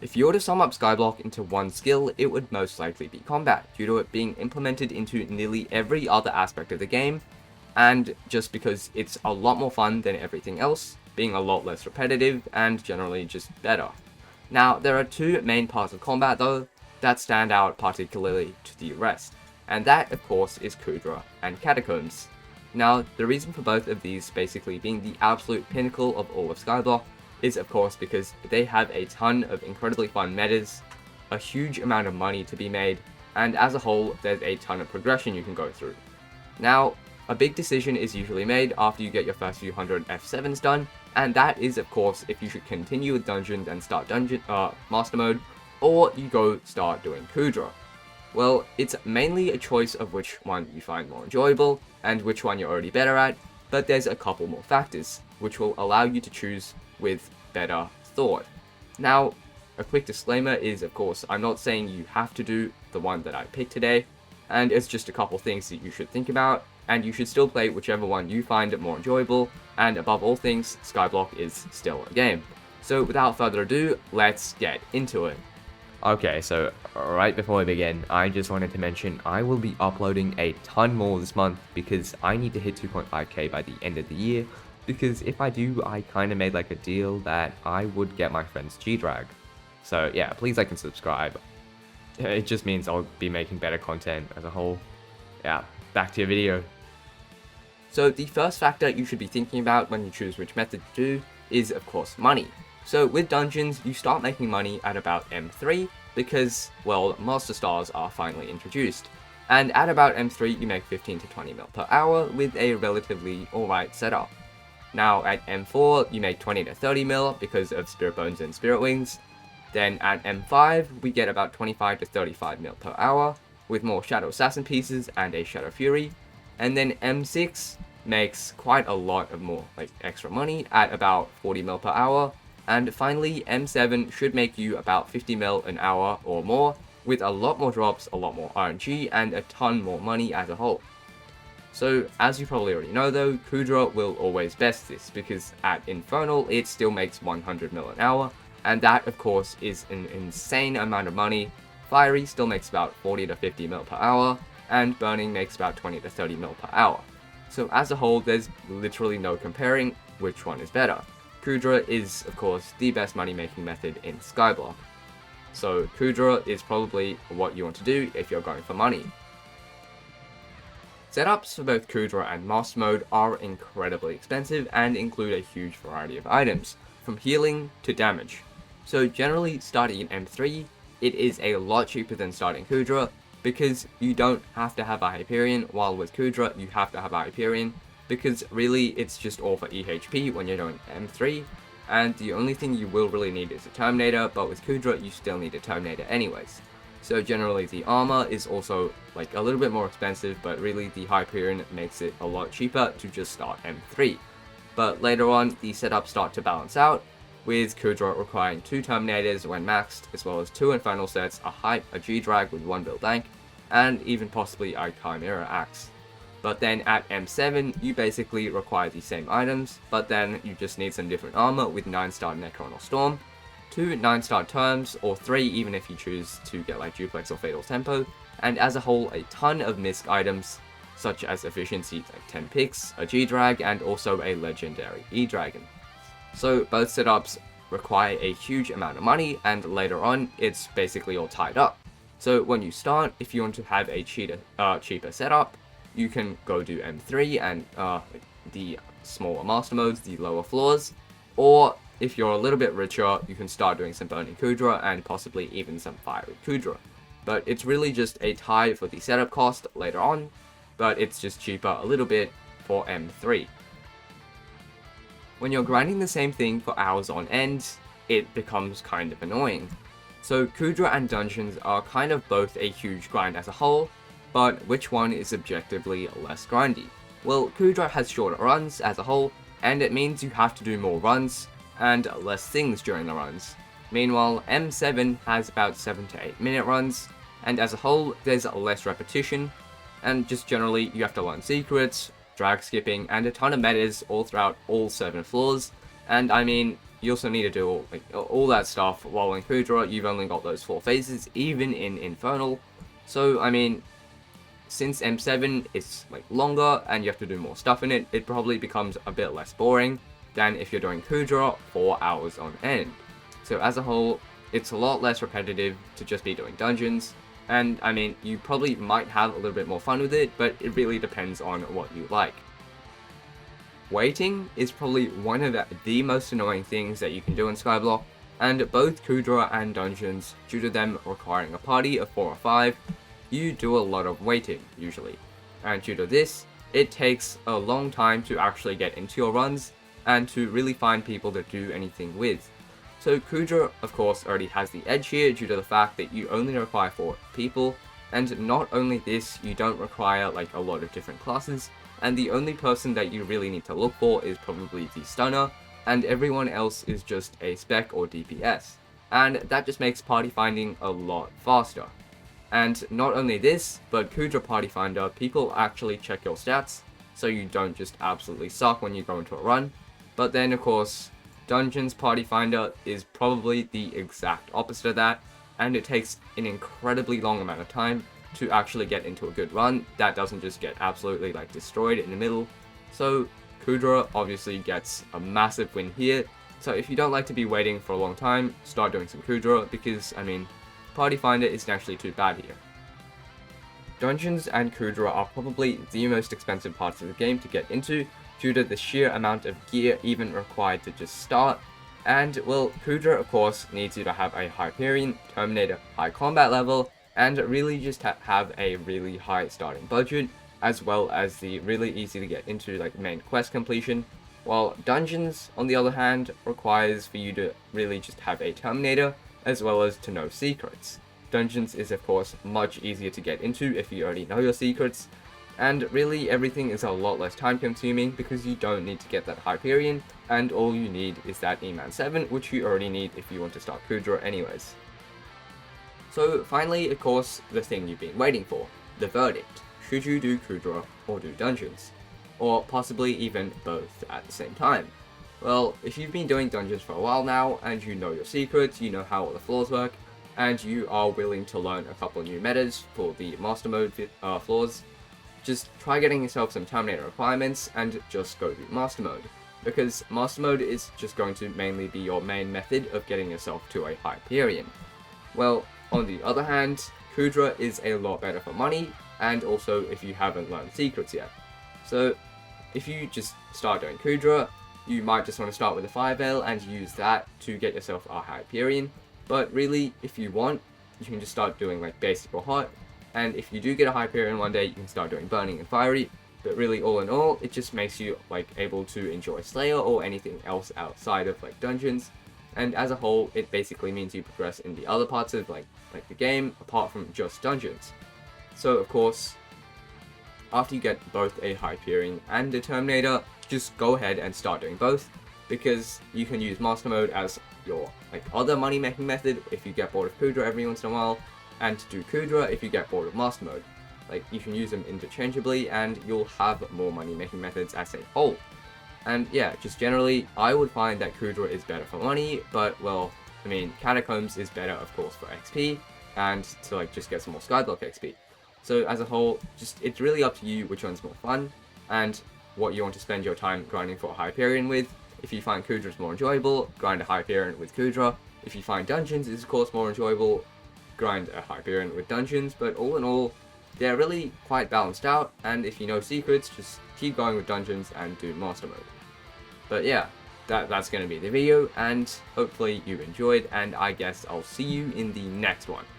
If you were to sum up Skyblock into one skill, it would most likely be combat, due to it being implemented into nearly every other aspect of the game, and just because it's a lot more fun than everything else, being a lot less repetitive, and generally just better. Now, there are two main parts of combat though, that stand out particularly to the rest, and that of course is Kuudra and Catacombs. Now, the reason for both of these basically being the absolute pinnacle of all of Skyblock is of course because they have a ton of incredibly fun metas, a huge amount of money to be made, and as a whole there's a ton of progression you can go through. Now, a big decision is usually made after you get your first few hundred F7s done, and that is of course if you should continue with Dungeons and start Master Mode, or you go start doing Kuudra. Well, it's mainly a choice of which one you find more enjoyable, and which one you're already better at, but there's a couple more factors, which will allow you to choose with better thought. Now, a quick disclaimer is, of course, I'm not saying you have to do the one that I picked today, and it's just a couple things that you should think about, and you should still play whichever one you find more enjoyable, and above all things, Skyblock is still a game. So without further ado, let's get into it. Okay, so right before we begin, I just wanted to mention I will be uploading a ton more this month because I need to hit 2.5k by the end of the year, because if I do, I kind of made like a deal that I would get my friends G-Drag. So yeah, please like and subscribe. It just means I'll be making better content as a whole. Yeah, back to your video. So the first factor you should be thinking about when you choose which method to do is of course money. So with Dungeons, you start making money at about M3 because, well, Master Stars are finally introduced. And at about M3 you make 15 to 20 mil per hour with a relatively alright setup. Now at M4 you make 20 to 30 mil because of Spirit Bones and Spirit Wings. Then at M5 we get about 25 to 35 mil per hour with more Shadow Assassin pieces and a Shadow Fury. And then M6 makes quite a lot of more extra money at about 40 mil per hour. And finally, M7 should make you about 50 mil an hour or more, with a lot more drops, a lot more RNG, and a ton more money as a whole. So, as you probably already know though, Kuudra will always best this, because at Infernal it still makes 100 mil an hour, and that of course is an insane amount of money. Fiery still makes about 40 to 50 mil per hour, and Burning makes about 20 to 30 mil per hour. So as a whole, there's literally no comparing which one is better. Kuudra is, of course, the best money-making method in Skyblock. So Kuudra is probably what you want to do if you're going for money. Setups for both Kuudra and Master Mode are incredibly expensive and include a huge variety of items, from healing to damage. So generally, starting in M3, it is a lot cheaper than starting Kuudra, because you don't have to have a Hyperion, while with Kuudra you have to have a Hyperion, because really it's just all for EHP when you're doing M3, and the only thing you will really need is a Terminator, but with Kuudra you still need a Terminator anyways. So generally the armor is also a little bit more expensive, but really the Hyperion makes it a lot cheaper to just start M3. But later on the setups start to balance out, with Kuudra requiring 2 Terminators when maxed, as well as 2 Infernal sets, a Hype, a G-Drag with 1 build bank, and even possibly a Chimera axe. But then at M7, you basically require the same items, but then you just need some different armor with 9-star Necron or Storm, 2 9-star Terms, or 3 even if you choose to get Duplex or Fatal Tempo, and as a whole a ton of misc items, such as efficiency 10 picks, a G-Drag, and also a legendary E-Dragon. So both setups require a huge amount of money, and later on it's basically all tied up. So when you start, if you want to have a cheaper setup, you can go do M3 and the smaller master modes, the lower floors, or if you're a little bit richer, you can start doing some Burning Kuudra and possibly even some Fiery Kuudra. But it's really just a tie for the setup cost later on, but it's just cheaper a little bit for M3. When you're grinding the same thing for hours on end, it becomes kind of annoying. So Kuudra and Dungeons are kind of both a huge grind as a whole, but which one is objectively less grindy? Well, Kuudra has shorter runs as a whole, and it means you have to do more runs and less things during the runs. Meanwhile, M7 has about 7 to 8 minute runs, and as a whole there's less repetition, and just generally you have to learn secrets, drag skipping, and a ton of metas all throughout all 7 floors, and I mean, you also need to do all that stuff, while in Kuudra, you've only got those 4 phases, even in Infernal. So, I mean, since M7 is like longer and you have to do more stuff in it, it probably becomes a bit less boring than if you're doing Kuudra 4 hours on end. So as a whole, it's a lot less repetitive to just be doing dungeons, and I mean, you probably might have a little bit more fun with it, but it really depends on what you like. Waiting is probably one of the most annoying things that you can do in Skyblock, and both Kuudra and dungeons, due to them requiring a party of 4 or 5, you do a lot of waiting usually, and due to this, it takes a long time to actually get into your runs and to really find people to do anything with. So Kuudra, of course, already has the edge here due to the fact that you only require 4 people, and not only this, you don't require like a lot of different classes, and the only person that you really need to look for is probably the stunner, and everyone else is just a spec or DPS, and that just makes party finding a lot faster. And not only this, but Kuudra Party Finder, people actually check your stats, so you don't just absolutely suck when you go into a run, but then of course, Dungeons Party Finder is probably the exact opposite of that, and it takes an incredibly long amount of time to actually get into a good run that doesn't just get absolutely like destroyed in the middle. So Kuudra obviously gets a massive win here, so if you don't like to be waiting for a long time, start doing some Kuudra, because I mean, Party Finder isn't actually too bad here. Dungeons and Kuudra are probably the most expensive parts of the game to get into, due to the sheer amount of gear even required to just start, and well, Kuudra of course needs you to have a Hyperion, Terminator, high combat level, and really just have a really high starting budget, as well as the really easy to get into like main quest completion, while Dungeons on the other hand requires for you to really just have a Terminator, as well as to know secrets. Dungeons is of course much easier to get into if you already know your secrets, and really everything is a lot less time consuming because you don't need to get that Hyperion, and all you need is that E-Man 7, which you already need if you want to start Kuudra anyways. So finally, of course, the thing you've been waiting for, the verdict. Should you do Kuudra or do Dungeons? Or possibly even both at the same time? Well, if you've been doing Dungeons for a while now, and you know your secrets, you know how all the floors work, and you are willing to learn a couple new metas for the Master Mode floors, just try getting yourself some Terminator requirements and just go to Master Mode, because Master Mode is just going to mainly be your main method of getting yourself to a Hyperion. Well, on the other hand, Kuudra is a lot better for money, and also if you haven't learned secrets yet. So if you just start doing Kuudra, you might just want to start with a Fire Veil and use that to get yourself a Hyperion, but really if you want, you can just start doing like basic or hot, and if you do get a Hyperion one day, you can start doing Burning and Fiery, but really all in all, it just makes you like able to enjoy Slayer or anything else outside of like Dungeons, and as a whole, it basically means you progress in the other parts of like the game, apart from just Dungeons. So of course, after you get both a Hyperion and a Terminator, just go ahead and start doing both, because you can use Master Mode as your like other money making method if you get bored of Kuudra every once in a while, and to do Kuudra if you get bored of Master Mode. Like, you can use them interchangeably and you'll have more money making methods as a whole. And yeah, just generally, I would find that Kuudra is better for money, but well, I mean, Catacombs is better of course for XP, and to like just get some more Skyblock XP. So as a whole, just it's really up to you which one's more fun, and what you want to spend your time grinding for a Hyperion with. If you find Kuudra is more enjoyable, grind a Hyperion with Kuudra. If you find Dungeons is of course more enjoyable, grind a Hyperion with Dungeons, but all in all, they're really quite balanced out, and if you know secrets, just keep going with Dungeons and do Master Mode. But yeah, that's going to be the video, and hopefully you enjoyed, and I guess I'll see you in the next one.